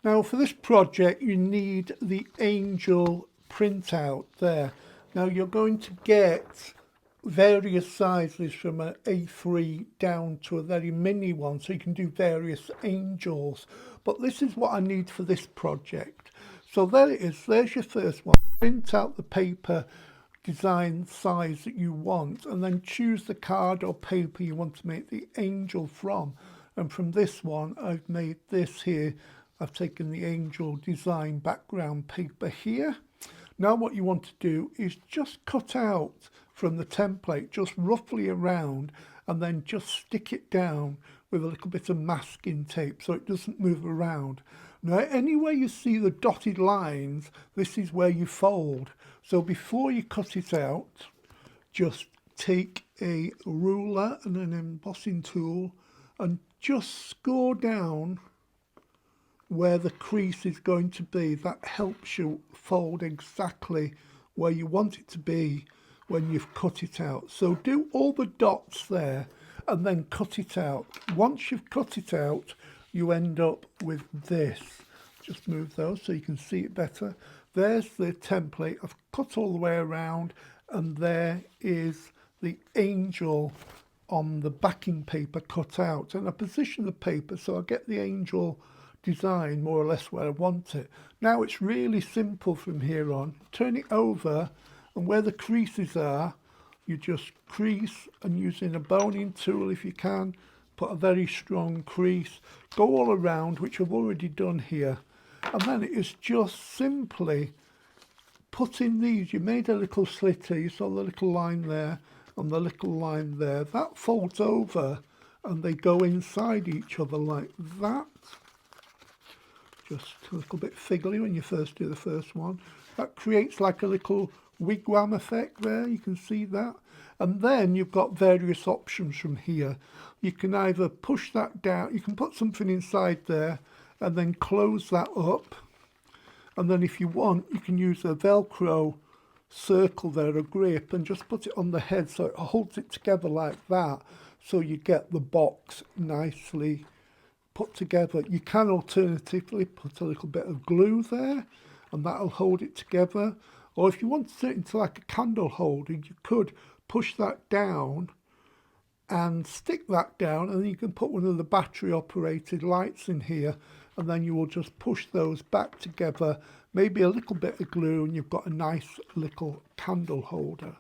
Now for this project you need the angel printout there. Now you're going to get various sizes from an A3 down to a very mini one, so you can do various angels, but this is what I need for this project. So there it is, there's your first one. Print out the paper design size that you want and then choose the card or paper you want to make the angel from. And from this one I've made this here. I've taken the angel design background paper here. Now what you want to do is just cut out from the template just roughly around and then just stick it down with a little bit of masking tape so it doesn't move around. Now anywhere you see the dotted lines, this is where you fold. So before you cut it out, just take a ruler and an embossing tool and just score down where the crease is going to be. That helps you fold exactly where you want it to be when you've cut it out. So do all the dots there and then cut it out. Once you've cut it out, you end up with this. Just move those so you can see it better. There's the template. I've cut all the way around, and there is the angel on the backing paper cut out. And I position the paper so I get the angel design more or less where I want it. Now it's really simple from here on. Turn it over, and where the creases are, you just crease, and using a boning tool if you can, put a very strong crease. Go all around, which I've already done here. And then it is just simply putting these. You made a little slit here, you saw the little line there and the little line there. That folds over and they go inside each other like that. Just a little bit fiddly when you first do the first one. That creates like a little wigwam effect there, you can see that. And then you've got various options from here. You can either push that down, you can put something inside there and then close that up. And then if you want, you can use a Velcro circle there, a grip, and just put it on the head so it holds it together like that, so you get the box nicely put together. You can alternatively put a little bit of glue there and that'll hold it together. Or if you want to turn it into like a candle holder, you could push that down and stick that down, and then you can put one of the battery operated lights in here, and then you will just push those back together, maybe a little bit of glue, and you've got a nice little candle holder.